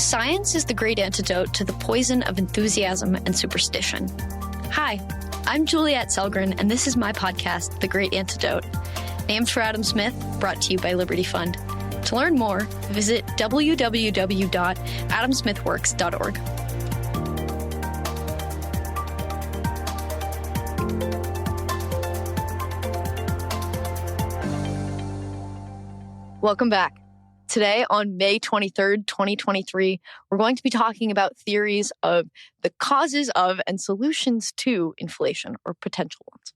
Science is the great antidote to the poison of enthusiasm and superstition. Hi, I'm Juliet Selgren, and this is my podcast, The Great Antidote, named for Adam Smith, brought to you by Liberty Fund. To learn more, visit www.adamsmithworks.org. Welcome back. Today, on May 23rd, 2023, we're going to be talking about theories of the causes of and solutions to inflation, or potential ones.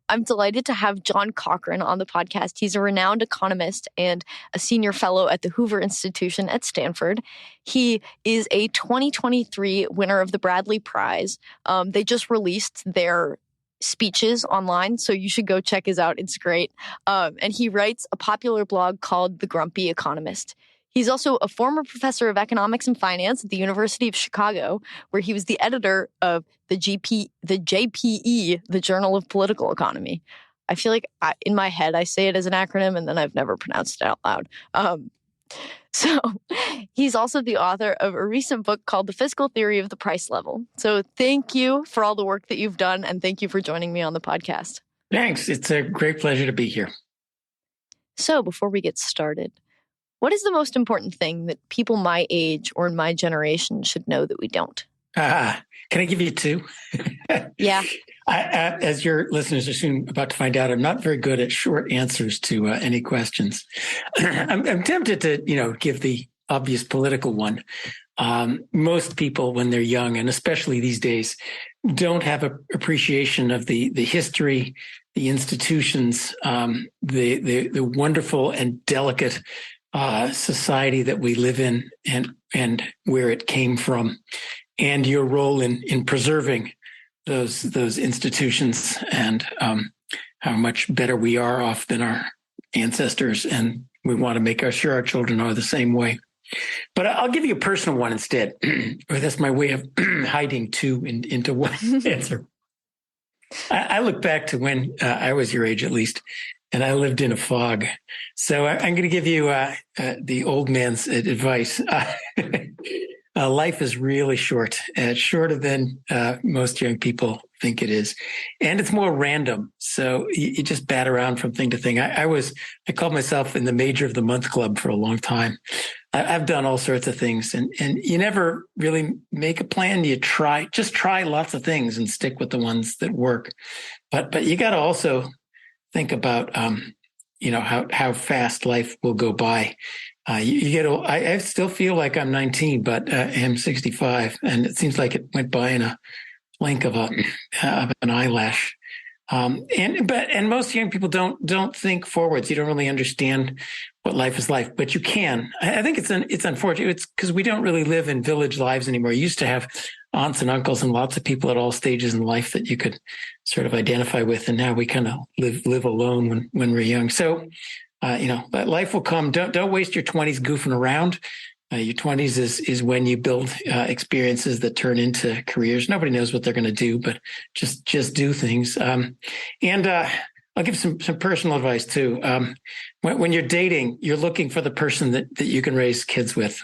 I'm delighted to have John Cochrane on the podcast. He's a renowned economist and a senior fellow at the Hoover Institution at Stanford. He is a 2023 winner of the Bradley Prize. They just released their speeches online, so you should go check his out. It's great. And he writes a popular blog called The Grumpy Economist. He's also a former professor of economics and finance at the University of Chicago, where he was the editor of the JPE, the Journal of Political Economy. I feel like in my head I say it as an acronym, and then I've never pronounced it out loud. So he's also the author of a recent book called The Fiscal Theory of the Price Level. So thank you for all the work that you've done, and thank you for joining me on the podcast. Thanks. It's a great pleasure to be here. So before we get started, what is the most important thing that people my age or in my generation should know that we don't? Can I give you two? Yeah. As your listeners are soon about to find out, I'm not very good at short answers to any questions. I'm tempted to, give the obvious political one. Most people, when they're young, and especially these days, don't have an appreciation of the history, the institutions, the wonderful and delicate society that we live in, and where it came from, and your role in preserving those institutions, and how much better we are off than our ancestors, and we want to make sure our children are the same way. But I'll give you a personal one instead, or that's my way of hiding two into one answer. I look back to when I was your age, at least, and I lived in a fog. So I'm going to give you the old man's advice. Life is really short, shorter than most young people think it is. And it's more random. So you just bat around from thing to thing. I called myself in the Major of the Month Club for a long time. I've done all sorts of things, and you never really make a plan. You try lots of things and stick with the ones that work. But you got to also think about, how fast life will go by. I still feel like I'm 19, but I'm 65, and it seems like it went by in a blink of an eyelash. And most young people don't think forwards. You don't really understand what life is like, but you can. I think it's unfortunate. It's because we don't really live in village lives anymore. You used to have aunts and uncles and lots of people at all stages in life that you could sort of identify with, and now we kind of live alone when we're young. So, but life will come. Don't waste your 20s goofing around. Your 20s is when you build experiences that turn into careers. Nobody knows what they're going to do, but just do things. And I'll give some personal advice too. When you're dating, you're looking for the person that you can raise kids with.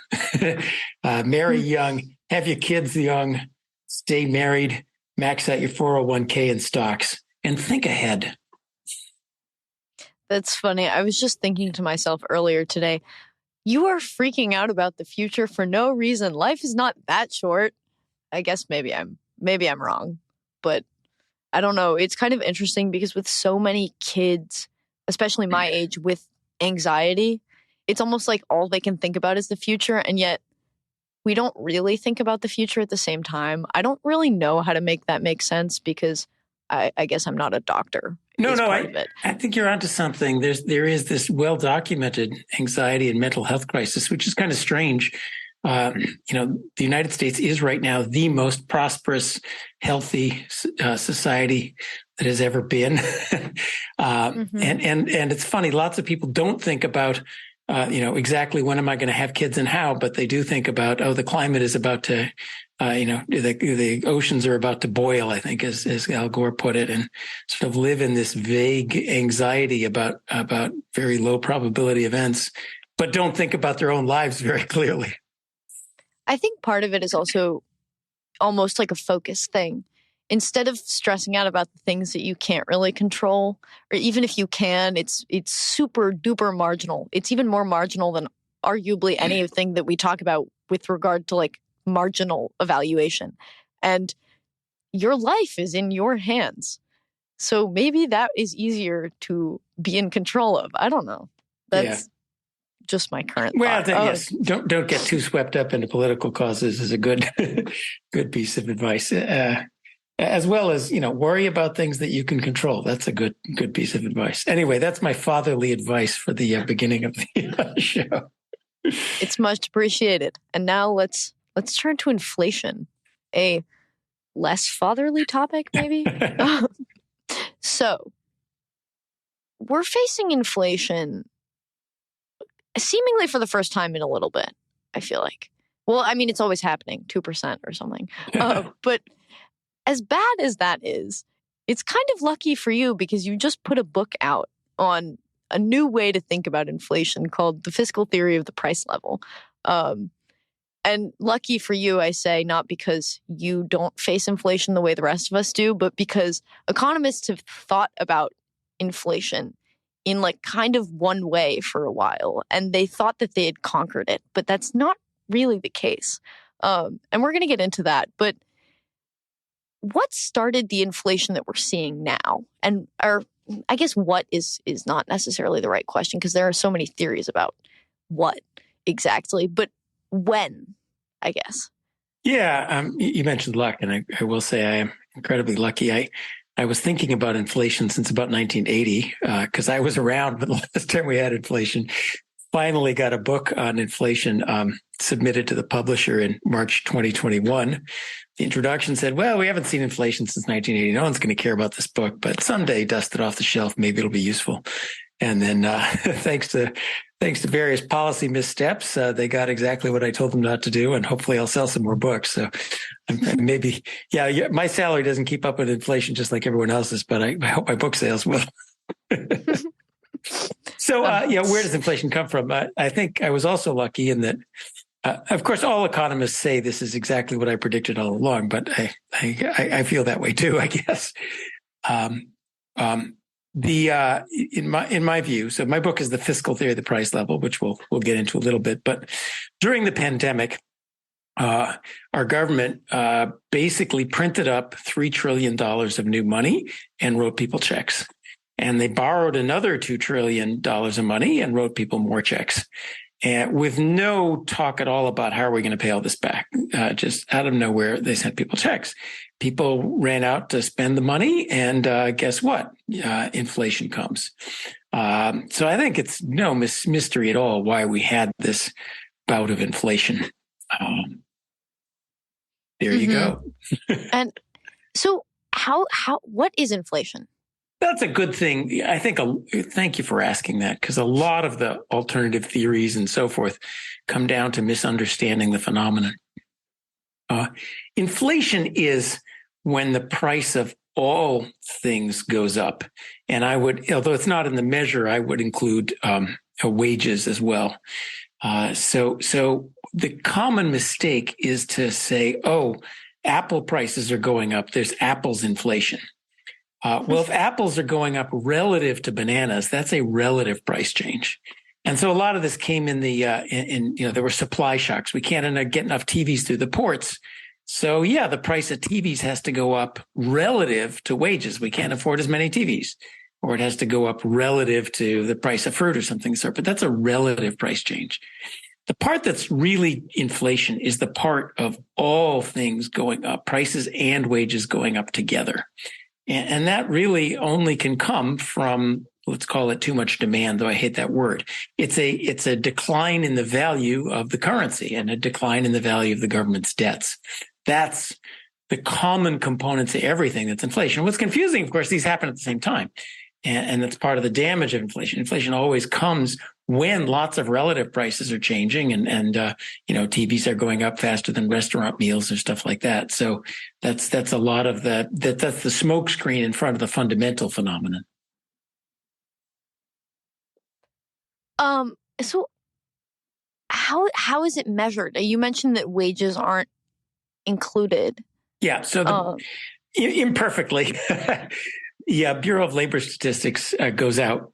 Marry young, have your kids young, stay married, max out your 401k and stocks, and think ahead. That's funny. I was just thinking to myself earlier today, you are freaking out about the future for no reason. Life is not that short. I guess maybe I'm wrong, but I don't know. It's kind of interesting because with so many kids, especially my age, with anxiety, it's almost like all they can think about is the future. And yet we don't really think about the future at the same time. I don't really know how to make that make sense because I guess I'm not a doctor. No, I think you're onto something. There is this well-documented anxiety and mental health crisis, which is kind of strange. The United States is right now the most prosperous, healthy society that has ever been. And it's funny. Lots of people don't think about, exactly when am I going to have kids and how, but they do think about, the climate is about to, the oceans are about to boil, I think, as Al Gore put it, and sort of live in this vague anxiety about very low probability events, but don't think about their own lives very clearly. I think part of it is also almost like a focus thing. Instead of stressing out about the things that you can't really control, or even if you can, it's super duper marginal. It's even more marginal than arguably anything that we talk about with regard to like marginal evaluation. And your life is in your hands. So maybe that is easier to be in control of. I don't know. That's just my current thought. Yes, don't get too swept up into political causes is a good good piece of advice. As well as, worry about things that you can control. That's a good piece of advice. Anyway, that's my fatherly advice for the beginning of the show. It's much appreciated. And now let's turn to inflation, a less fatherly topic, maybe. So we're facing inflation seemingly for the first time in a little bit, I feel like. Well, I mean, it's always happening, 2% or something. But as bad as that is, it's kind of lucky for you because you just put a book out on a new way to think about inflation called The Fiscal Theory of the Price Level. And lucky for you, I say, not because you don't face inflation the way the rest of us do, but because economists have thought about inflation in like kind of one way for a while. And they thought that they had conquered it, but that's not really the case. And we're going to get into that. But what started the inflation that we're seeing now? And I guess what is not necessarily the right question because there are so many theories about what exactly, but when, I guess. Yeah, you mentioned luck, and I will say I am incredibly lucky. I was thinking about inflation since about 1980 because I was around the last time we had inflation. Finally got a book on inflation submitted to the publisher in March 2021. The introduction said, well, we haven't seen inflation since 1980. No one's going to care about this book, but someday dust it off the shelf. Maybe it'll be useful. And then thanks to various policy missteps, they got exactly what I told them not to do. And hopefully I'll sell some more books. So maybe, my salary doesn't keep up with inflation just like everyone else's, but I hope my book sales will. So, where does inflation come from? I think I was also lucky in that, of course, all economists say this is exactly what I predicted all along, but I feel that way too, I guess. In my view, so my book is The Fiscal Theory of the Price Level, which we'll get into a little bit. But during the pandemic, our government basically printed up $3 trillion of new money and wrote people checks. And they borrowed another $2 trillion of money and wrote people more checks. And with no talk at all about how are we going to pay all this back. Just out of nowhere, they sent people checks. People ran out to spend the money, and guess what? Inflation comes. So I think it's no mystery at all why we had this bout of inflation. There you go. And so what is inflation? That's a good thing. I think, thank you for asking that, because a lot of the alternative theories and so forth come down to misunderstanding the phenomenon. Inflation is when the price of all things goes up. And although it's not in the measure, I would include wages as well. So the common mistake is to say, Apple prices are going up. There's Apple's inflation. Well, if apples are going up relative to bananas, that's a relative price change. And so a lot of this came in there were supply shocks. We can't get enough TVs through the ports. So the price of TVs has to go up relative to wages. We can't afford as many TVs, or it has to go up relative to the price of fruit or something. But that's a relative price change. The part that's really inflation is the part of all things going up, prices and wages going up together. And that really only can come from, let's call it too much demand, though I hate that word. It's a decline in the value of the currency and a decline in the value of the government's debts. That's the common components of everything that's inflation. What's confusing, of course, these happen at the same time. And that's part of the damage of inflation. Inflation always comes when lots of relative prices are changing and TVs are going up faster than restaurant meals or stuff like that. So that's a lot of that's the smoke screen in front of the fundamental phenomenon. So how is it measured? You mentioned that wages aren't included. Yeah, so imperfectly. Yeah, Bureau of Labor Statistics goes out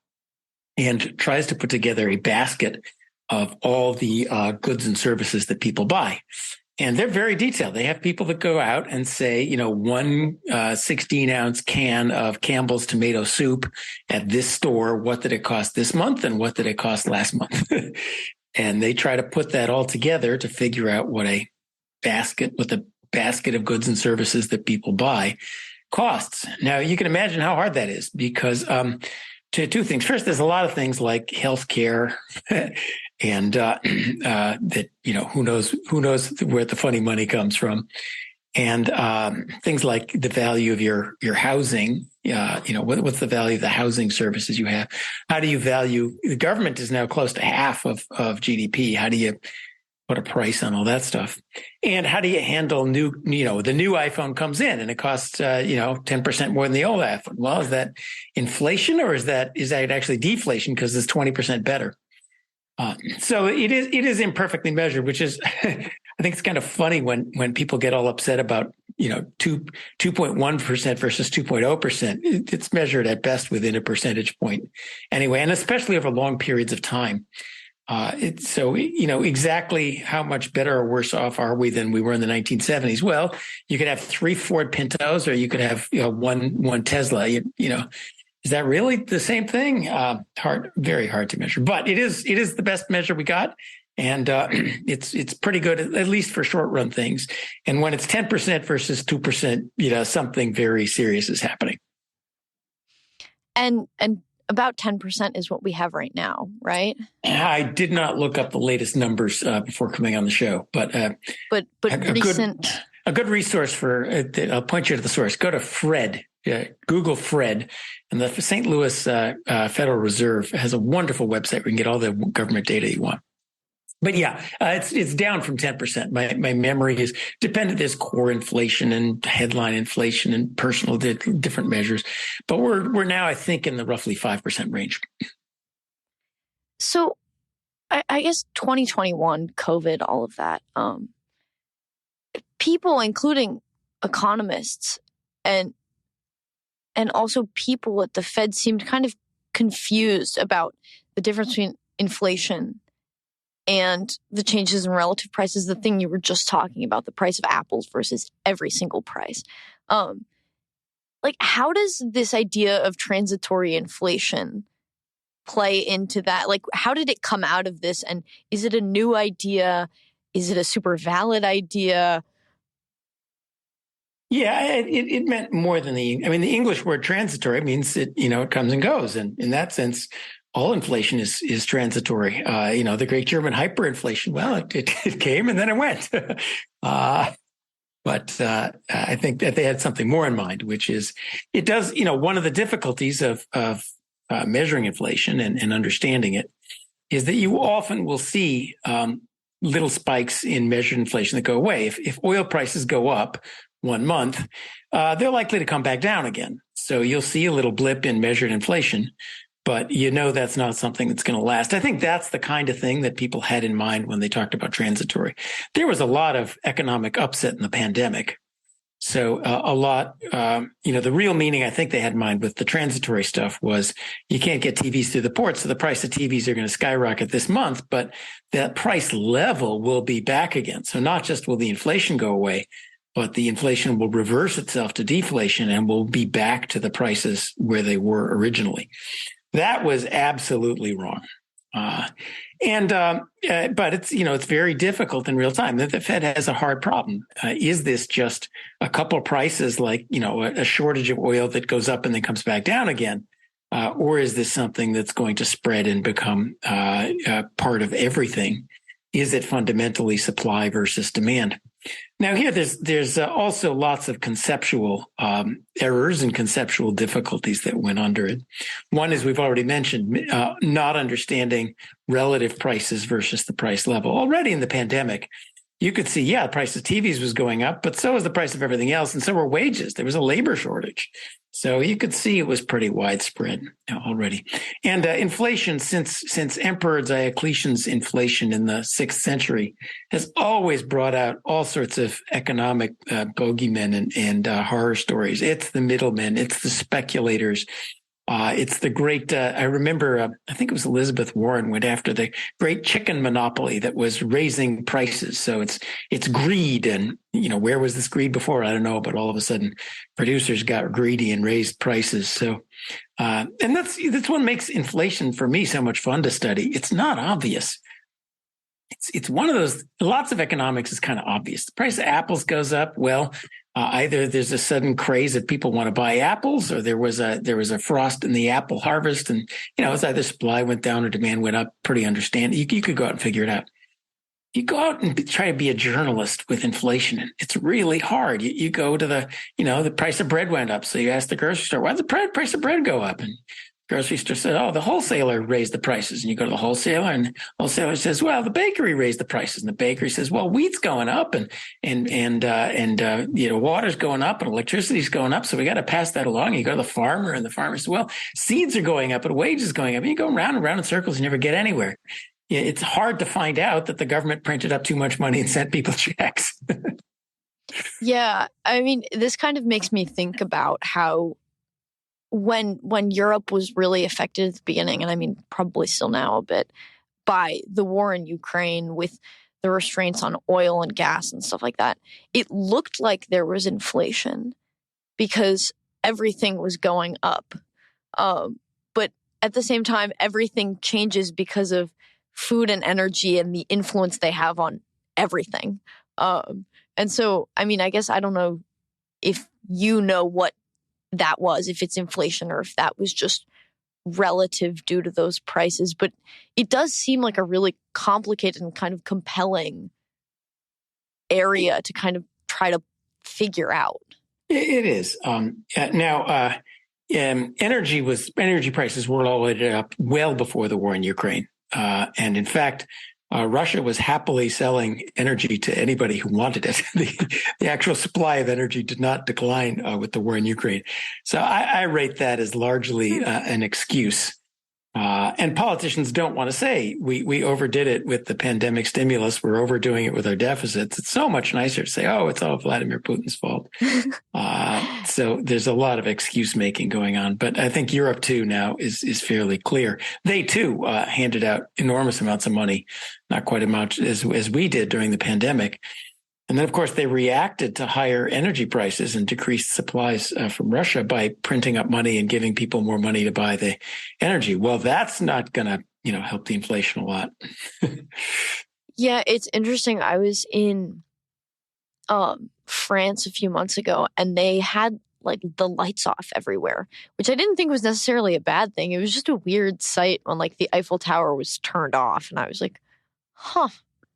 and tries to put together a basket of all the goods and services that people buy. And they're very detailed. They have people that go out and say, one 16-ounce can of Campbell's tomato soup at this store, what did it cost this month and what did it cost last month? And they try to put that all together to figure out what the basket of goods and services that people buy costs. Now, you can imagine how hard that is because two things. First, there's a lot of things like healthcare and that, who knows where the funny money comes from. And things like the value of your housing, what's the value of the housing services you have? How do you value, the government is now close to half of GDP. How do you put a price on all that stuff? And how do you handle the new iPhone comes in and it costs, 10% more than the old iPhone? Well, is that inflation or is that actually deflation because it's 20% better? So it is imperfectly measured, which is, I think it's kind of funny when people get all upset about, 2.1% versus 2.0%. It's measured at best within a percentage point anyway, and especially over long periods of time. Exactly how much better or worse off are we than we were in the 1970s? Well, you could have 3 Ford Pintos or you could have, one Tesla, Is that really the same thing? Very hard to measure, but it is the best measure we got. And it's pretty good, at least for short run things. And when it's 10% versus 2%, something very serious is happening. And about 10% is what we have right now, right? I did not look up the latest numbers before coming on the show, but recent. A good resource I'll point you to the source. Go to Fred. Google Fred, and the St. Louis Federal Reserve has a wonderful website where you can get all the government data you want. But yeah, it's down from 10%. My memory is dependent. There's core inflation and headline inflation and personal different measures, but we're now, I think, in the roughly 5% range. So, I guess 2021, COVID, all of that. People, including economists and also people at the Fed, seemed kind of confused about the difference between inflation and the changes in relative prices, the thing you were just talking about, the price of apples versus every single price. How does this idea of transitory inflation play into that? How did it come out of this? And is it a new idea? Is it a super valid idea? Yeah, it meant more than the English word transitory means it comes and goes. And in that sense, all inflation is transitory. The great German hyperinflation, well, it came and then it went. But I think that they had something more in mind, which is it does, one of the difficulties of measuring inflation and understanding it is that you often will see little spikes in measured inflation that go away. If oil prices go up 1 month, they're likely to come back down again. So you'll see a little blip in measured inflation, but that's not something that's going to last. I think that's the kind of thing that people had in mind when they talked about transitory. There was a lot of economic upset in the pandemic. So the real meaning I think they had in mind with the transitory stuff was you can't get TVs through the ports, so the price of TVs are going to skyrocket this month, but that price level will be back again. So not just will the inflation go away, but the inflation will reverse itself to deflation and will be back to the prices where they were originally. That was absolutely wrong. But it's very difficult in real time. The Fed has a hard problem. Is this just a couple of prices like, a shortage of oil that goes up and then comes back down again? Or is this something that's going to spread and become part of everything? Is it fundamentally supply versus demand? Now here, there's also lots of conceptual errors and conceptual difficulties that went under it. One is we've already mentioned not understanding relative prices versus the price level. Already in the pandemic, you could see, the price of TVs was going up, but so was the price of everything else. And so were wages. There was a labor shortage. So you could see it was pretty widespread already. And inflation, since Emperor Diocletian's inflation in the 6th century, has always brought out all sorts of economic bogeymen and horror stories. It's the middlemen, it's the speculators. It's the great, I remember, I think it was Elizabeth Warren went after the great chicken monopoly that was raising prices. So it's greed. And, where was this greed before? I don't know. But all of a sudden, producers got greedy and raised prices. So, and that's what makes inflation for me so much fun to study. It's not obvious. It's one of those, lots of economics is kind of obvious. The price of apples goes up. Well, either there's a sudden craze that people want to buy apples, or there was a frost in the apple harvest, and it's either supply went down or demand went up. Pretty understandable. You could go out and figure it out. You go out and try to be a journalist with inflation, and it's really hard. You go to the price of bread went up, so you ask the grocery store, why did the price of bread go up? And grocery store said, the wholesaler raised the prices. And you go to the wholesaler, and the wholesaler says, well, the bakery raised the prices. And the bakery says, well, wheat's going up and water's going up and electricity's going up. So we got to pass that along. You go to the farmer, and the farmer says, well, seeds are going up and wages are going up. And you go round and round in circles and never get anywhere. It's hard to find out that the government printed up too much money and sent people checks. Yeah. I mean, this kind of makes me think about how when Europe was really affected at the beginning, and I mean, probably still now a bit, by the war in Ukraine with the restraints on oil and gas and stuff like that, it looked like there was inflation because everything was going up. But at the same time, everything changes because of food and energy and the influence they have on everything. And so, I mean, I guess I don't know if you know what that was, if it's inflation or if that was just relative due to those prices. But it does seem like a really complicated and kind of compelling area to kind of try to figure out. It is. Now, energy prices were all the way up well before the war in Ukraine. And in fact, Russia was happily selling energy to anybody who wanted it. The actual supply of energy did not decline with the war in Ukraine. So I rate that as largely an excuse. And politicians don't want to say we overdid it with the pandemic stimulus. We're overdoing it with our deficits. It's so much nicer to say, it's all Vladimir Putin's fault. So there's a lot of excuse making going on. But I think Europe, too, now is fairly clear. They, too, handed out enormous amounts of money, not quite as much as we did during the pandemic. And then, of course, they reacted to higher energy prices and decreased supplies from Russia by printing up money and giving people more money to buy the energy. Well, that's not going to, help the inflation a lot. Yeah, it's interesting. I was in France a few months ago, and they had like the lights off everywhere, which I didn't think was necessarily a bad thing. It was just a weird sight when like the Eiffel Tower was turned off, and I was like, huh.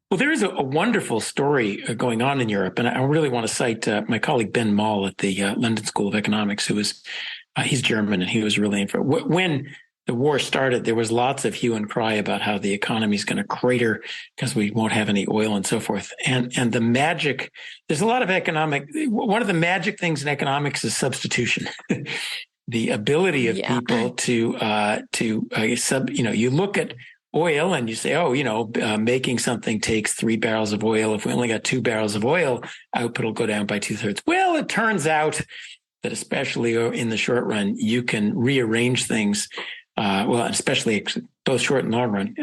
Well, there is a wonderful story going on in Europe, and I really want to cite my colleague Ben Moll at the London School of Economics, who was he's German, and he was really in for it. When the war started, there was lots of hue and cry about how the economy is going to crater because we won't have any oil and so forth. And the magic, there's a lot of one of the magic things in economics is substitution. The ability of people you look at oil and you say, making something takes 3 barrels of oil. If we only got 2 barrels of oil, output will go down by 2/3. Well, it turns out that especially in the short run, you can rearrange things. Especially both short and long run,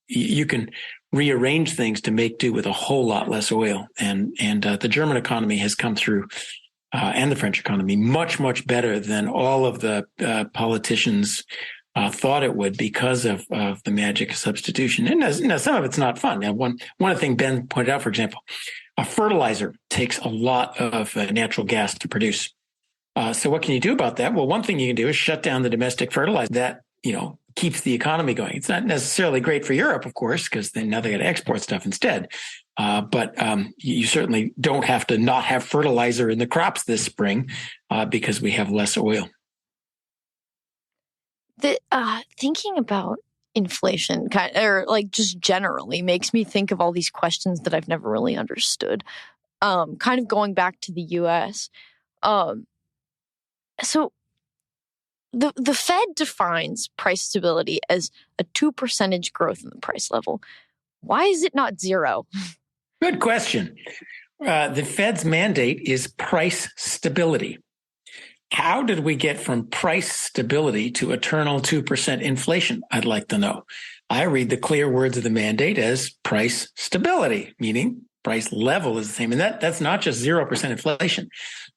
you can rearrange things to make do with a whole lot less oil. And the German economy has come through, and the French economy, much, much better than all of the politicians thought it would because of the magic of substitution. And some of it's not fun. Now, one of the things Ben pointed out, for example, a fertilizer takes a lot of natural gas to produce. So what can you do about that? Well, one thing you can do is shut down the domestic fertilizer that, keeps the economy going. It's not necessarily great for Europe, of course, because now they got to export stuff instead. But you certainly don't have to not have fertilizer in the crops this spring because we have less oil. Thinking about inflation, or like just generally makes me think of all these questions that I've never really understood. Kind of going back to the U.S. So the Fed defines price stability as a 2% growth in the price level. Why is it not zero? Good question. The Fed's mandate is price stability. How did we get from price stability to eternal 2% inflation? I'd like to know. I read the clear words of the mandate as price stability, meaning price level is the same. And that's not just 0% inflation.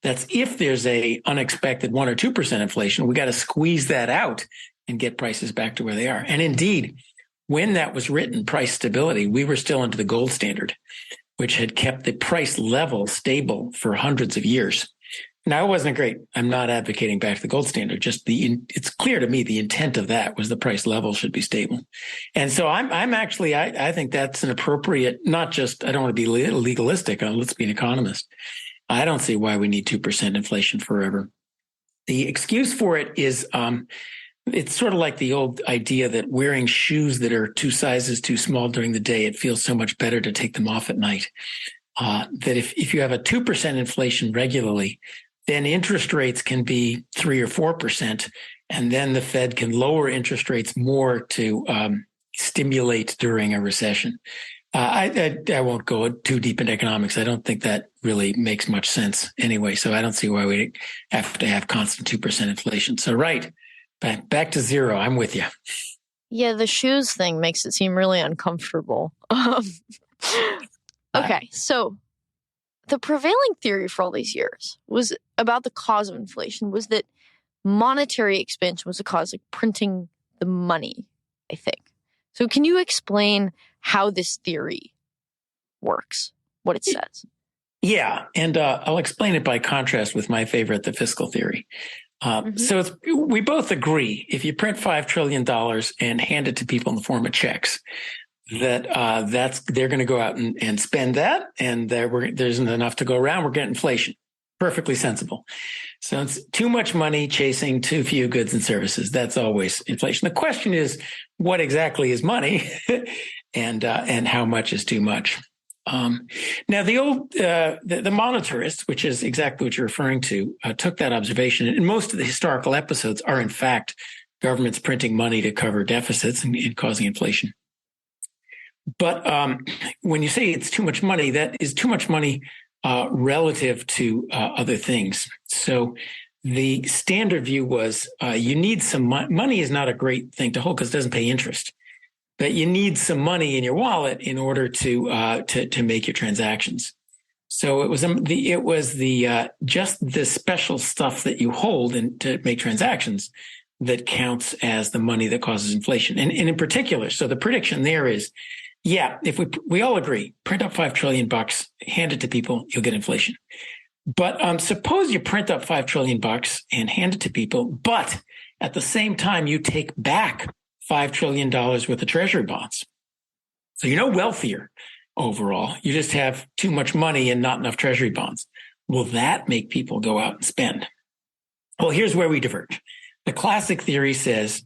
That's if there's a unexpected 1 or 2% inflation, we got to squeeze that out and get prices back to where they are. And indeed, when that was written, price stability, we were still under the gold standard, which had kept the price level stable for hundreds of years. Now, it wasn't great. I'm not advocating back to the gold standard. Just it's clear to me the intent of that was the price level should be stable. And so I'm actually, I think that's an appropriate, not just, I don't want to be legalistic. Let's be an economist. I don't see why we need 2% inflation forever. The excuse for it is, it's sort of like the old idea that wearing shoes that are 2 sizes too small during the day, it feels so much better to take them off at night. That if you have a 2% inflation regularly, then interest rates can be 3 or 4%, and then the Fed can lower interest rates more to stimulate during a recession. I won't go too deep into economics. I don't think that really makes much sense anyway. So I don't see why we have to have constant 2% inflation. So right, back to zero. I'm with you. Yeah, the shoes thing makes it seem really uncomfortable. Okay, so the prevailing theory for all these years was about the cause of inflation was that monetary expansion was the cause, like printing the money, I think. So can you explain how this theory works, what it says? Yeah, and I'll explain it by contrast with my favorite, the fiscal theory. So we both agree, if you print $5 trillion and hand it to people in the form of checks, that they're going to go out and spend that, and there isn't enough to go around. We're getting inflation. Perfectly sensible. So it's too much money chasing too few goods and services. That's always inflation. The question is, what exactly is money, and how much is too much? Now, the old the monetarists, which is exactly what you're referring to, took that observation, and most of the historical episodes are in fact governments printing money to cover deficits and causing inflation. But when you say it's too much money, that is too much money relative to other things. So the standard view was you need some money is not a great thing to hold because it doesn't pay interest. But you need some money in your wallet in order to make your transactions. So it was just the special stuff that you hold and to make transactions that counts as the money that causes inflation. And in particular, so the prediction there is, yeah, if we all agree, print up $5 trillion, hand it to people, you'll get inflation. But suppose you print up $5 trillion and hand it to people, but at the same time you take back $5 trillion worth of treasury bonds. So you're no wealthier overall. You just have too much money and not enough treasury bonds. Will that make people go out and spend? Well, here's where we diverge. The classic theory says,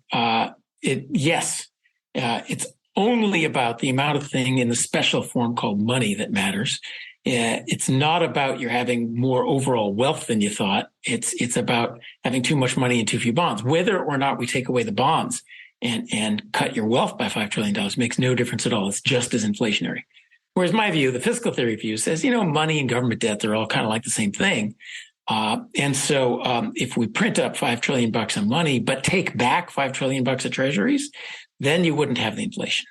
it's only about the amount of thing in the special form called money that matters. It's not about you're having more overall wealth than you thought. It's about having too much money and too few bonds. Whether or not we take away the bonds and cut your wealth by $5 trillion makes no difference at all. It's just as inflationary. Whereas my view, the fiscal theory view says, money and government debt, they're all kind of like the same thing. And so if we print up $5 trillion of money, but take back $5 trillion of treasuries, then you wouldn't have the inflation.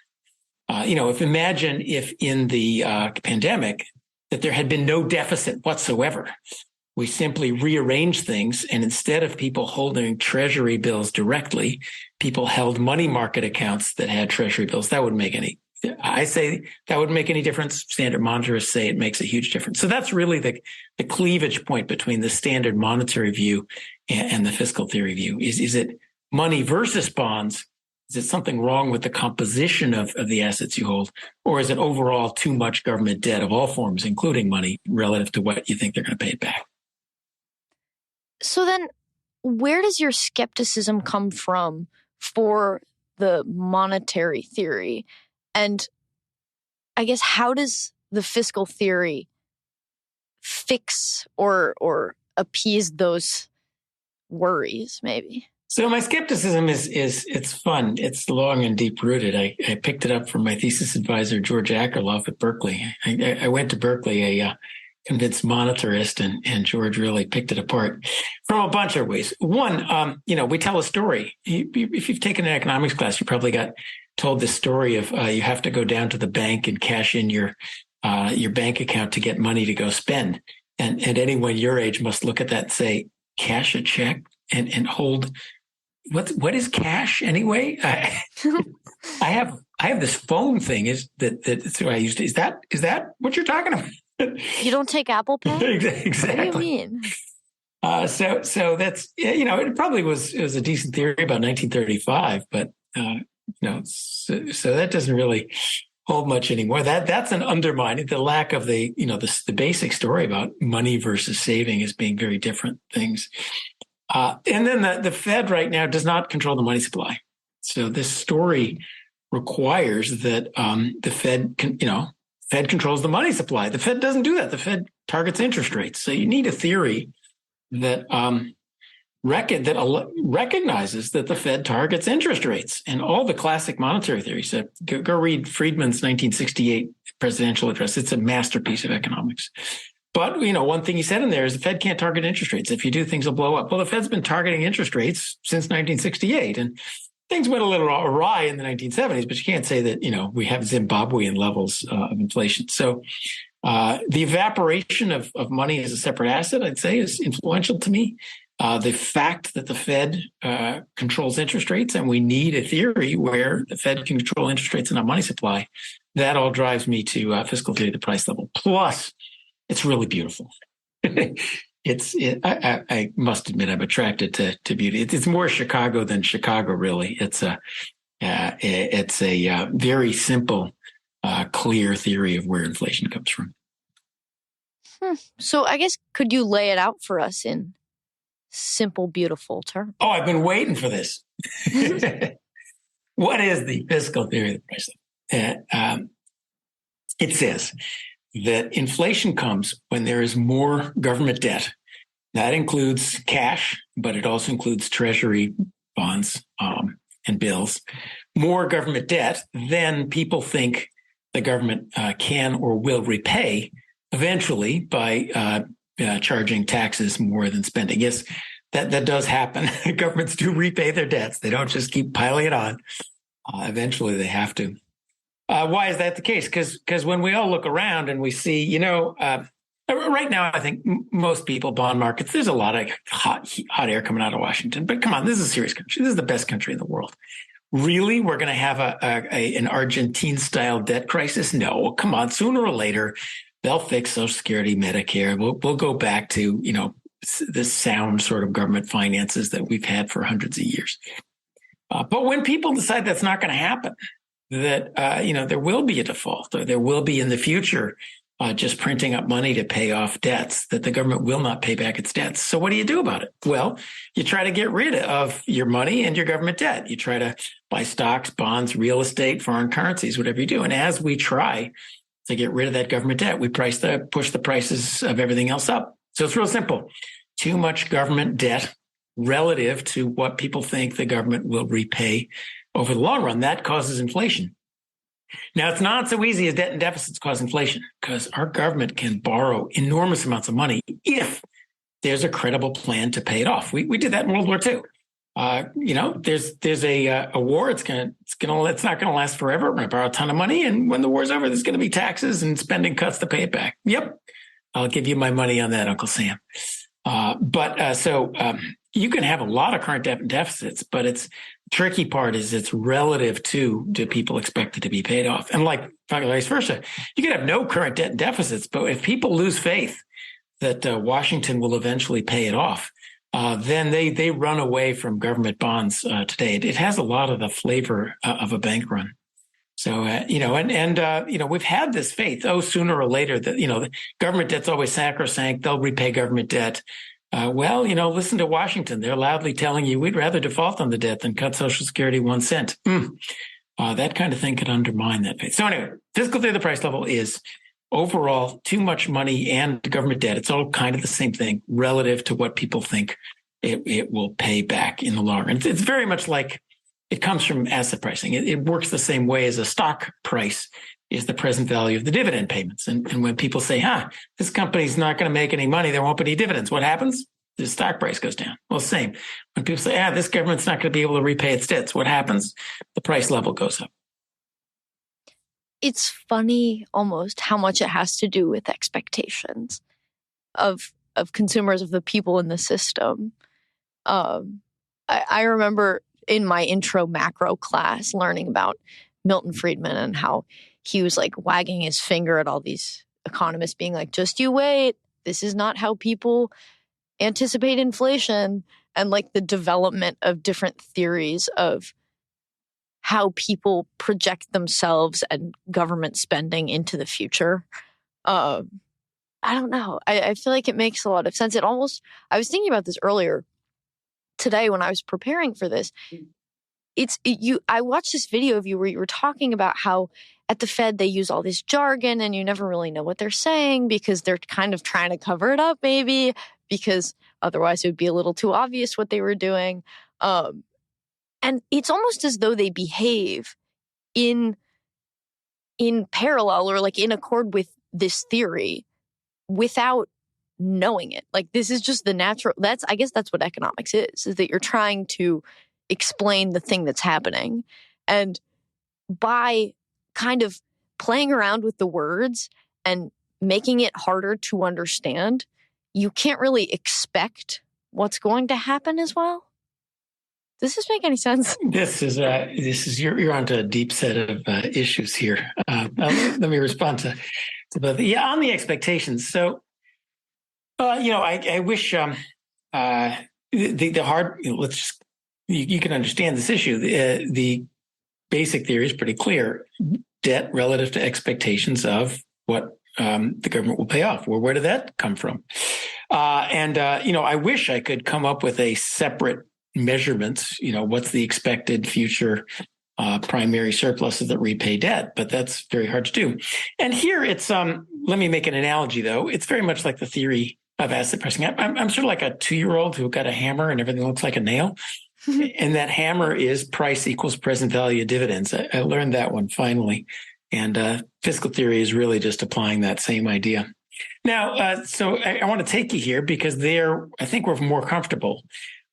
Imagine if in the pandemic that there had been no deficit whatsoever. We simply rearranged things, and instead of people holding treasury bills directly, people held money market accounts that had treasury bills. That wouldn't make any. I say that wouldn't make any difference. Standard monetarists say it makes a huge difference. So that's really the cleavage point between the standard monetary view and the fiscal theory view. Is it money versus bonds? Is it something wrong with the composition of the assets you hold? Or is it overall too much government debt of all forms, including money, relative to what you think they're going to pay it back? So then where does your skepticism come from for the monetary theory. And I guess, how does the fiscal theory fix or appease those worries, maybe? So my skepticism is it's fun. It's long and deep rooted. I picked it up from my thesis advisor, George Akerlof at Berkeley. I went to Berkeley, a convinced monetarist, and George really picked it apart from a bunch of ways. One, we tell a story. If you've taken an economics class, you probably got told this story of you have to go down to the bank and cash in your bank account to get money to go spend. And anyone your age must look at that and say, cash a check and hold. What is cash anyway? I have this phone thing. That's what I used to. Is that what you're talking about? You don't take Apple Pay? Exactly. What do you mean? So that's it probably was a decent theory about 1935, but so that doesn't really hold much anymore. That's an undermining the lack of the basic story about money versus saving as being very different things. And then the Fed right now does not control the money supply. So this story requires that the Fed Fed controls the money supply. The Fed doesn't do that. The Fed targets interest rates. So you need a theory that recognizes that the Fed targets interest rates. And all the classic monetary theories. Go read Friedman's 1968 presidential address. It's a masterpiece of economics. But, one thing he said in there is the Fed can't target interest rates. If you do, things will blow up. Well, the Fed's been targeting interest rates since 1968. And things went a little awry in the 1970s, but you can't say that, we have Zimbabwean levels of inflation. So the evaporation of money as a separate asset, I'd say, is influential to me. The fact that the Fed controls interest rates, and we need a theory where the Fed can control interest rates and our money supply, that all drives me to fiscal theory, the price level. Plus, it's really beautiful. I must admit, I'm attracted to beauty. It's more Chicago than Chicago, really. It's a very simple, clear theory of where inflation comes from. So I guess, could you lay it out for us in simple, beautiful terms? Oh, I've been waiting for this. What is the fiscal theory of the price level? It says that inflation comes when there is more government debt. That includes cash, but it also includes treasury bonds and bills. More government debt than people think the government can or will repay eventually by charging taxes more than spending. Yes, that does happen. Governments do repay their debts. They don't just keep piling it on. Eventually, they have to. Why is that the case? Because when we all look around and we see, right now, I think most people, bond markets, there's a lot of hot air coming out of Washington. But come on, this is a serious country. This is the best country in the world. Really? We're going to have an Argentine-style debt crisis? No, come on. Sooner or later, they'll fix Social Security, Medicare. We'll go back to, the sound sort of government finances that we've had for hundreds of years. But when people decide that's not going to happen, that, there will be a default, or there will be in the future just printing up money to pay off debts, that the government will not pay back its debts. So what do you do about it? Well, you try to get rid of your money and your government debt. You try to buy stocks, bonds, real estate, foreign currencies, whatever you do. And as we try to get rid of that government debt, we push the prices of everything else up. So it's real simple. Too much government debt relative to what people think the government will repay over the long run. That causes inflation. Now, it's not so easy as debt and deficits cause inflation, because our government can borrow enormous amounts of money if there's a credible plan to pay it off. We did that in World War II. There's a war. It's not going to last forever. We're going to borrow a ton of money, and when the war's over, there's going to be taxes and spending cuts to pay it back. Yep, I'll give you my money on that, Uncle Sam. So you can have a lot of current debt and deficits, but the tricky part is it's relative to do people expect it to be paid off? And like vice versa, you can have no current debt and deficits, but if people lose faith that Washington will eventually pay it off, then they run away from government bonds today. It has a lot of the flavor of a bank run. So, we've had this faith, sooner or later that, the government debt's always sacrosanct. They'll repay government debt. Well, listen to Washington. They're loudly telling you we'd rather default on the debt than cut Social Security 1 cent. That kind of thing could undermine that faith. So anyway, fiscal theory of the price level is overall too much money and government debt. It's all kind of the same thing relative to what people think it will pay back in the long run. It's very much like it comes from asset pricing. It works the same way as a stock price is the present value of the dividend payments. And when people say, this company's not going to make any money, there won't be any dividends, what happens? The stock price goes down. Well, same. When people say, this government's not going to be able to repay its debts, what happens? The price level goes up. It's funny almost how much it has to do with expectations of consumers, of the people in the system. I remember in my intro macro class learning about Milton Friedman and how he was like wagging his finger at all these economists being like, just you wait. This is not how people anticipate inflation, and like the development of different theories of how people project themselves and government spending into the future. I don't know. I feel like it makes a lot of sense. I was thinking about this earlier today when I was preparing for this. I watched this video of you where you were talking about how at the Fed they use all this jargon and you never really know what they're saying because they're kind of trying to cover it up maybe because otherwise it would be a little too obvious what they were doing. And it's almost as though they behave in parallel or like in accord with this theory without knowing it. Like this is just the natural, I guess that's what economics is that you're trying to explain the thing that's happening. And by kind of playing around with the words and making it harder to understand, you can't really expect what's going to happen as well. Does this make any sense? This is you're onto a deep set of issues here. Let me respond to both. Yeah, on the expectations. So, I wish the hard. Let's just you can understand this issue. The basic theory is pretty clear: debt relative to expectations of what the government will pay off. Well, where did that come from? I wish I could come up with a separate measurements, what's the expected future primary surpluses that repay debt, but that's very hard to do. And here it's, let me make an analogy though. It's very much like the theory of asset pricing. I'm sort of like a 2-year-old who got a hammer and everything looks like a nail. And that hammer is price equals present value of dividends. I learned that one finally. And fiscal theory is really just applying that same idea. Now, so I want to take you here because I think we're more comfortable.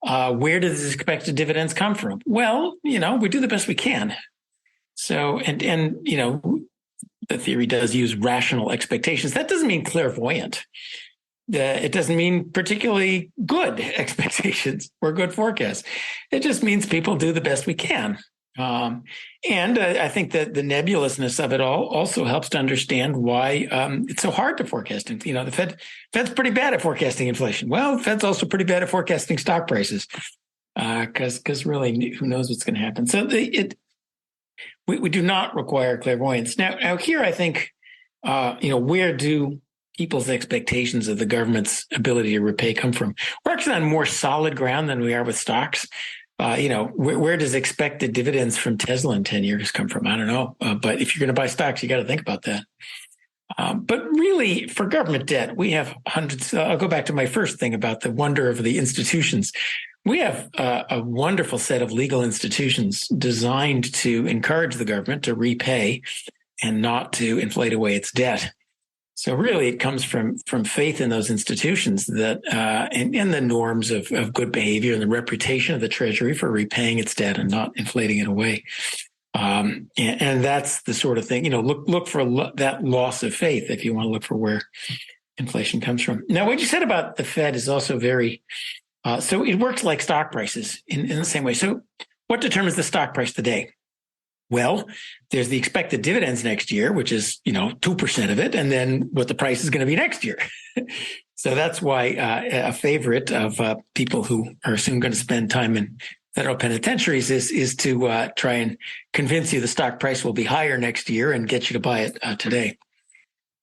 Where do these expected dividends come from? Well, we do the best we can. So, and the theory does use rational expectations. That doesn't mean clairvoyant. It doesn't mean particularly good expectations or good forecasts. It just means people do the best we can. And I think that the nebulousness of it all also helps to understand why it's so hard to forecast. The Fed's pretty bad at forecasting inflation. Well, the Fed's also pretty bad at forecasting stock prices because really who knows what's going to happen. So we do not require clairvoyance. Now here I think where do people's expectations of the government's ability to repay come from? We're actually on more solid ground than we are with stocks. Where does expected dividends from Tesla in 10 years come from? I don't know. But if you're going to buy stocks, you got to think about that. But really, for government debt, we have hundreds. I'll go back to my first thing about the wonder of the institutions. We have a wonderful set of legal institutions designed to encourage the government to repay and not to inflate away its debt. So really, it comes from faith in those institutions that and the norms of good behavior and the reputation of the Treasury for repaying its debt and not inflating it away. And that's the sort of thing, look for that loss of faith if you want to look for where inflation comes from. Now, what you said about the Fed is also very, so it works like stock prices in the same way. So what determines the stock price today? Well, there's the expected dividends next year, which is, 2% of it, and then what the price is going to be next year. So that's why a favorite of people who are soon going to spend time in federal penitentiaries is to try and convince you the stock price will be higher next year and get you to buy it today.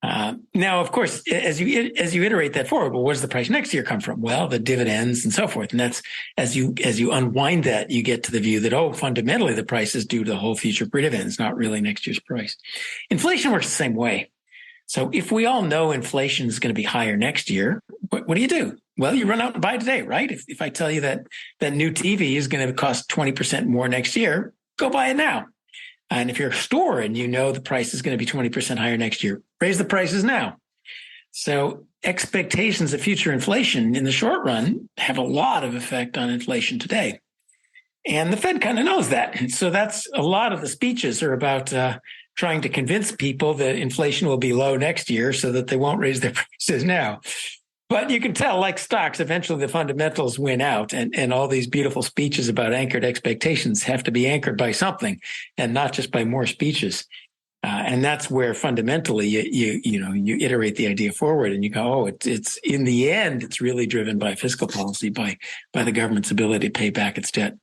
Now, of course, as you iterate that forward, well, where does the price next year come from? Well, the dividends and so forth. And that's as you unwind that, you get to the view that, fundamentally, the price is due to the whole future dividends, not really next year's price. Inflation works the same way. So if we all know inflation is going to be higher next year, what do? Well, you run out and buy today, right? If I tell you that new TV is going to cost 20% more next year, go buy it now. And if you're a store and you know the price is going to be 20% higher next year, raise the prices now. So expectations of future inflation in the short run have a lot of effect on inflation today. And the Fed kind of knows that. And so that's a lot of the speeches are about trying to convince people that inflation will be low next year so that they won't raise their prices now. But you can tell, like stocks, eventually the fundamentals win out, and all these beautiful speeches about anchored expectations have to be anchored by something, and not just by more speeches. And that's where fundamentally you iterate the idea forward, and you go, it's in the end, it's really driven by fiscal policy, by the government's ability to pay back its debt.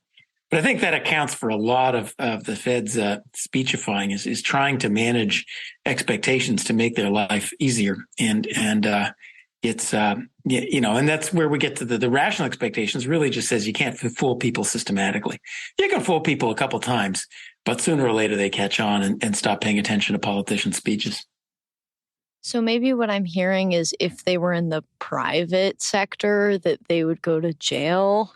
But I think that accounts for a lot of the Fed's speechifying is trying to manage expectations to make their life easier, and it's, and that's where we get to the rational expectations really just says you can't fool people systematically. You can fool people a couple times, but sooner or later they catch on and stop paying attention to politicians' speeches. So maybe what I'm hearing is if they were in the private sector, that they would go to jail.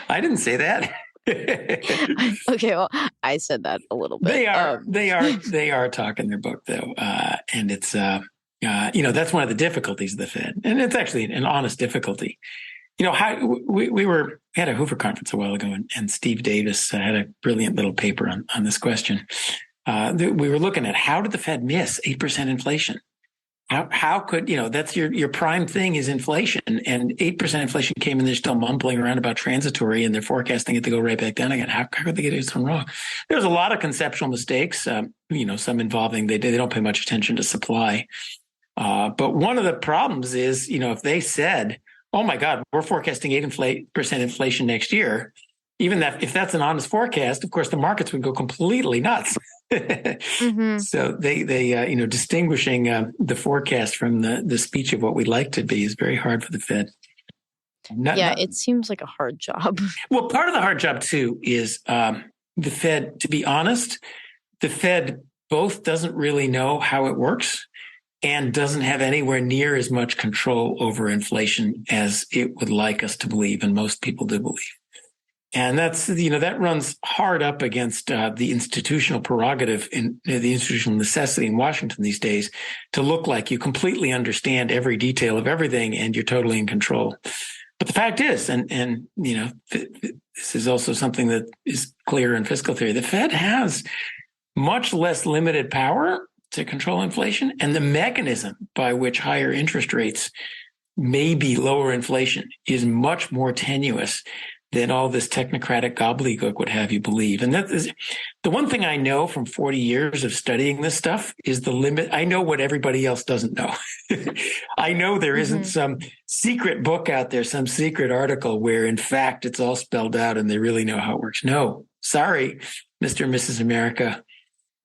I didn't say that. Okay, well, I said that a little bit. They are talking their book though, and it's. That's one of the difficulties of the Fed, and it's actually an honest difficulty. We had a Hoover conference a while ago, and Steve Davis had a brilliant little paper on this question. We were looking at how did the Fed miss 8% inflation? How could that's your prime thing is inflation, and 8% inflation came in. They're still mumbling around about transitory, and they're forecasting it to go right back down again. How could they get it so wrong? There's a lot of conceptual mistakes. Some involving they don't pay much attention to supply. But one of the problems is, if they said, oh my God, we're forecasting 8% inflation next year, even if that's an honest forecast, of course, the markets would go completely nuts. Mm-hmm. So they distinguishing the forecast from the speech of what we'd like to be is very hard for the Fed. It seems like a hard job. Well, part of the hard job, too, is the Fed, to be honest, the Fed both doesn't really know how it works and doesn't have anywhere near as much control over inflation as it would like us to believe, and most people do believe. And that's, that runs hard up against the institutional prerogative and the institutional necessity in Washington these days to look like you completely understand every detail of everything and you're totally in control. But the fact is, and this is also something that is clear in fiscal theory, the Fed has much less limited power to control inflation, and the mechanism by which higher interest rates maybe lower inflation is much more tenuous than all this technocratic gobbledygook would have you believe. And that is the one thing I know from 40 years of studying this stuff is the limit. I know what everybody else doesn't know. I know there isn't some secret book out there, some secret article where in fact it's all spelled out and they really know how it works. No, sorry, Mr. and Mrs. America.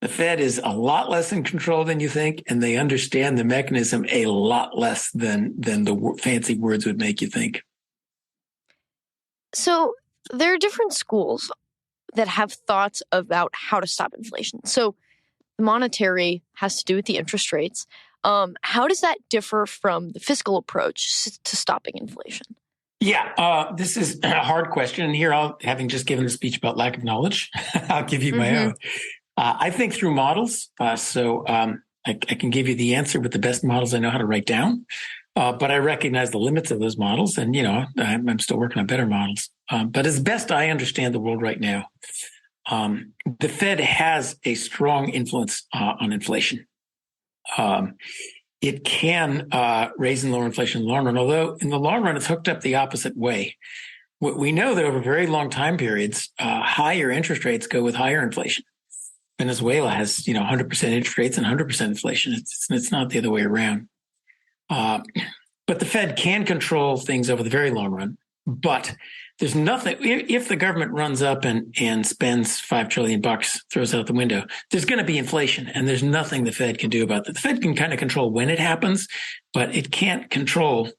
The Fed is a lot less in control than you think, and they understand the mechanism a lot less than the fancy words would make you think. So there are different schools that have thoughts about how to stop inflation. So the monetary has to do with the interest rates. How does that differ from the fiscal approach to stopping inflation? Yeah, this is a hard question. And here, having just given a speech about lack of knowledge, I'll give you my own. I think through models. I can give you the answer with the best models I know how to write down. But I recognize the limits of those models. And, I'm still working on better models. But as best I understand the world right now, the Fed has a strong influence on inflation. It can raise and lower inflation in the long run, although in the long run, it's hooked up the opposite way. We know that over very long time periods, higher interest rates go with higher inflation. Venezuela has, 100% interest rates and 100% inflation. It's not the other way around. But the Fed can control things over the very long run. But there's nothing. If the government runs up and spends $5 trillion, throws out the window, there's going to be inflation, and there's nothing the Fed can do about that. The Fed can kind of control when it happens, but it can't control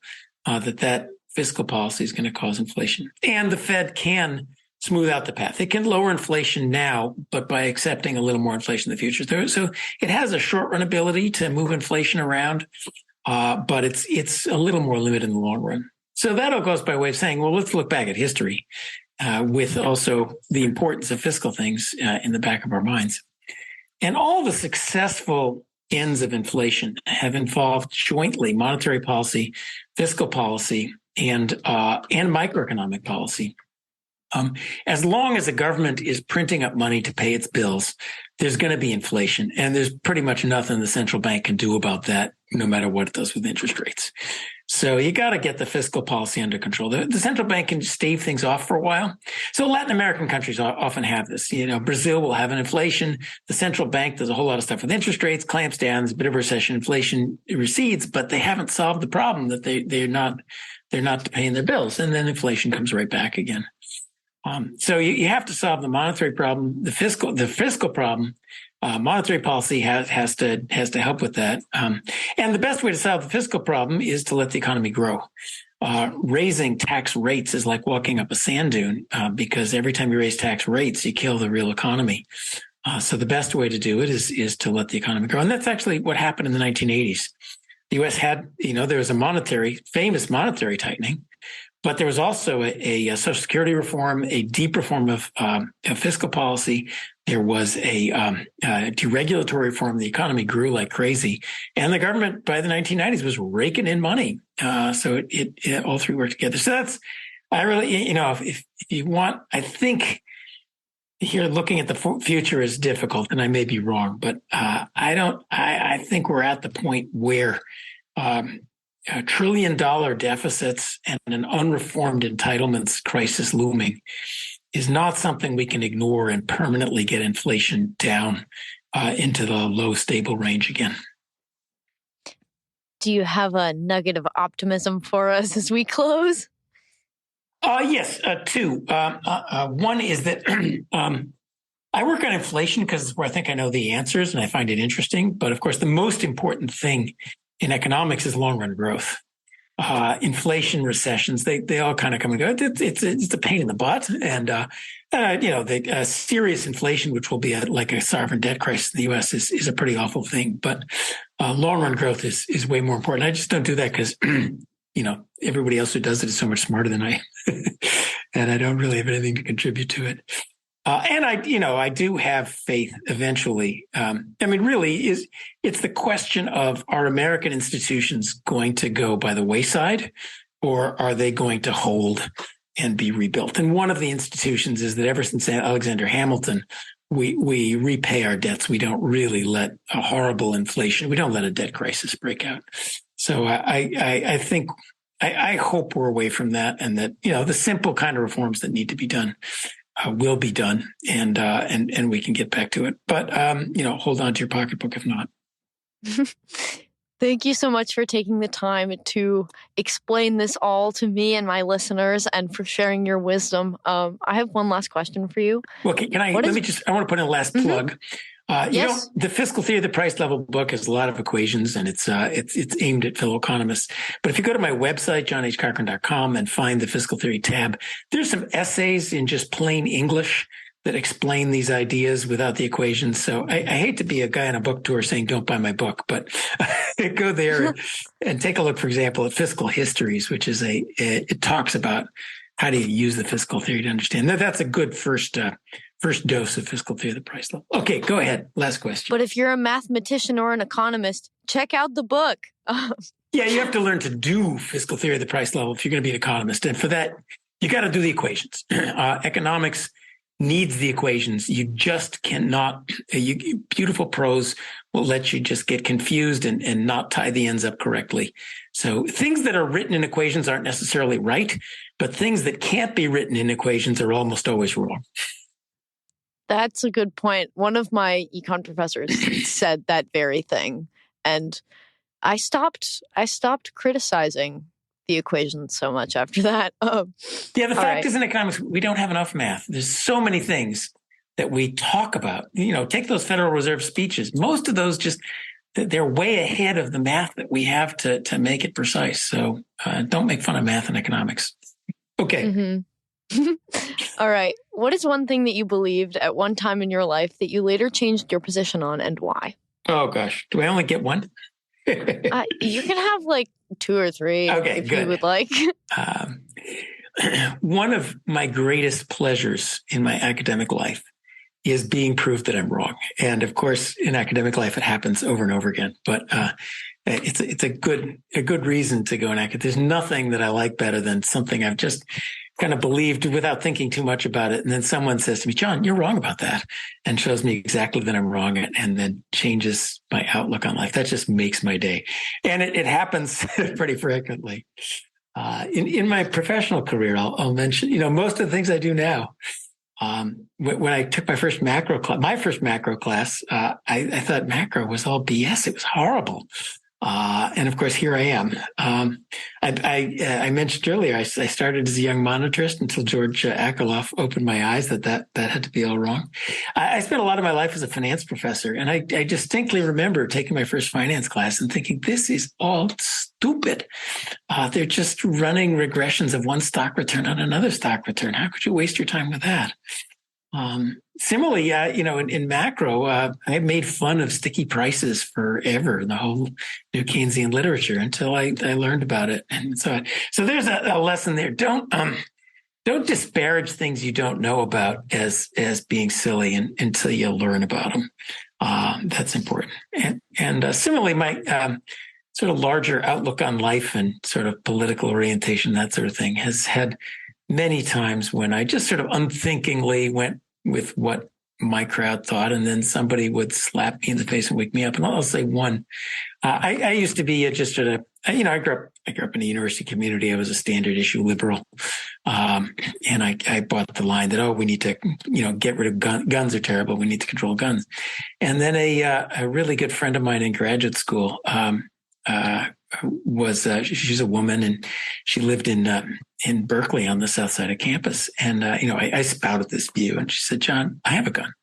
that fiscal policy is going to cause inflation. And the Fed can smooth out the path. It can lower inflation now, but by accepting a little more inflation in the future. So it has a short run ability to move inflation around, but it's a little more limited in the long run. So that all goes by way of saying, well, let's look back at history with also the importance of fiscal things in the back of our minds. And all the successful ends of inflation have involved jointly monetary policy, fiscal policy, and microeconomic policy. As long as the government is printing up money to pay its bills, there's going to be inflation, and there's pretty much nothing the central bank can do about that, no matter what it does with interest rates. So you got to get the fiscal policy under control. The central bank can stave things off for a while. So Latin American countries often have this. Brazil will have an inflation. The central bank does a whole lot of stuff with interest rates, clamps down. There's a bit of a recession. Inflation recedes, but they haven't solved the problem that they're not paying their bills, and then inflation comes right back again. So you have to solve the monetary problem, the fiscal problem. Monetary policy has to help with that. And the best way to solve the fiscal problem is to let the economy grow. Raising tax rates is like walking up a sand dune, because every time you raise tax rates, you kill the real economy. So the best way to do it is to let the economy grow. And that's actually what happened in the 1980s. The U.S. had, there was a famous monetary tightening. But there was also a Social Security reform, a deep reform of fiscal policy. There was a deregulatory reform. The economy grew like crazy, and the government by the 1990s was raking in money. So it all three worked together. So I really, if you want, I think here looking at the future is difficult, and I may be wrong, but I think we're at the point where $1 trillion deficits and an unreformed entitlements crisis looming is not something we can ignore and permanently get inflation down into the low stable range again. Do you have a nugget of optimism for us as we close? Yes, two. One is that I work on inflation because it's where I think I know the answers and I find it interesting. But of course, the most important thing in economics is long-run growth. Inflation, recessions, they all kind of come and go. It's a pain in the butt. And, the serious inflation, which will be like a sovereign debt crisis in the U.S. is a pretty awful thing. But long-run growth is way more important. I just don't do that because, everybody else who does it is so much smarter than I am. And I don't really have anything to contribute to it. And I do have faith eventually. Really it's the question of, are American institutions going to go by the wayside, or are they going to hold and be rebuilt? And one of the institutions is that ever since Alexander Hamilton, we repay our debts. We don't really let a horrible inflation. We don't let a debt crisis break out. So I think I hope we're away from that, and that the simple kind of reforms that need to be done will be done, and we can get back to it. But hold on to your pocketbook if not. Thank you so much for taking the time to explain this all to me and my listeners, and for sharing your wisdom. I have one last question for you. Well, I want to put in a last plug. Yes. The Fiscal Theory of the Price Level book has a lot of equations, and it's aimed at fellow economists. But if you go to my website, johnhcochrane.com, and find the Fiscal Theory tab, there's some essays in just plain English that explain these ideas without the equations. So I hate to be a guy on a book tour saying, don't buy my book, but go there and take a look, for example, at Fiscal Histories, which is it talks about how do you use the fiscal theory to understand. That's a good first dose of Fiscal Theory of the Price Level. Okay, go ahead. Last question. But if you're a mathematician or an economist, check out the book. Yeah, you have to learn to do Fiscal Theory of the Price Level if you're going to be an economist. And for that, you got to do the equations. Economics needs the equations. You just cannot, beautiful prose will let you just get confused and not tie the ends up correctly. So things that are written in equations aren't necessarily right, but things that can't be written in equations are almost always wrong. That's a good point. One of my econ professors said that very thing. And I stopped criticizing the equation so much after that. The fact is in economics, we don't have enough math. There's so many things that we talk about. Take those Federal Reserve speeches. Most of those they're way ahead of the math that we have to make it precise. So don't make fun of math and economics. Okay. Mm-hmm. All right. What is one thing that you believed at one time in your life that you later changed your position on, and why? Oh, gosh. Do I only get one? You can have like 2 or 3 if good. you would like. One of my greatest pleasures in my academic life is being proved that I'm wrong. And of course, in academic life, it happens over and over again. But it's a good reason to go in academic. There's nothing that I like better than something I've just kind of believed without thinking too much about it. And then someone says to me, John, you're wrong about that, and shows me exactly that I'm wrong, and then changes my outlook on life. That just makes my day. And it happens pretty frequently. In my professional career, I'll mention, most of the things I do now. When I took my first macro class, I thought macro was all BS. It was horrible. And of course, here I am. I mentioned earlier, I started as a young monetarist until George Akerlof opened my eyes that had to be all wrong. I spent a lot of my life as a finance professor, and I distinctly remember taking my first finance class and thinking, this is all stupid. They're just running regressions of one stock return on another stock return. How could you waste your time with that? Similarly, in macro, I made fun of sticky prices forever in the whole new Keynesian literature until I learned about it. And so there's a lesson there. Don't disparage things you don't know about as being silly until you learn about them. That's important. And similarly, my sort of larger outlook on life and sort of political orientation, that sort of thing, has had many times when I just sort of unthinkingly went with what my crowd thought, and then somebody would slap me in the face and wake me up. And I'll say one. I used to be I grew up in a university community. I was a standard issue liberal, and I bought the line that we need to get rid of guns are terrible. We need to control guns. And then a really good friend of mine in graduate school she's a woman, and she lived in Berkeley on the south side of campus. And, I spouted this view, and she said, John, I have a gun.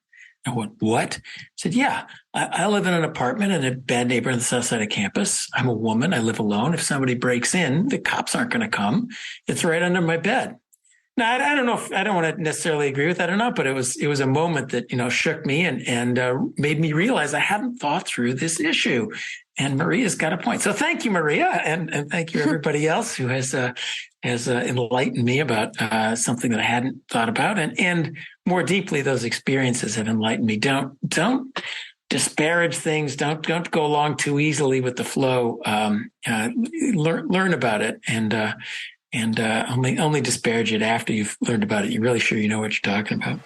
I went, what? I said, yeah, I live in an apartment in a bad neighborhood on the south side of campus. I'm a woman. I live alone. If somebody breaks in, the cops aren't going to come. It's right under my bed. Now, I don't know I don't want to necessarily agree with that or not, but it was a moment that, shook me and made me realize I hadn't thought through this issue. And Maria's got a point. So thank you, Maria. And thank you, everybody else who has enlightened me about something that I hadn't thought about. And more deeply, those experiences have enlightened me. Don't disparage things. Don't go along too easily with the flow. Learn about it and only disparage it after you've learned about it. You're really sure you know what you're talking about.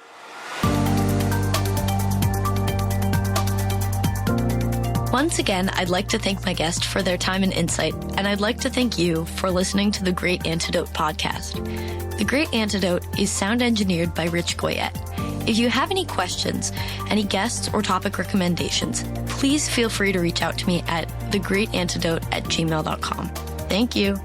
Once again, I'd like to thank my guest for their time and insight, and I'd like to thank you for listening to the Great Antidote podcast. The Great Antidote is sound engineered by Rich Goyette. If you have any questions, any guests or topic recommendations, please feel free to reach out to me at thegreatantidote@gmail.com. Thank you.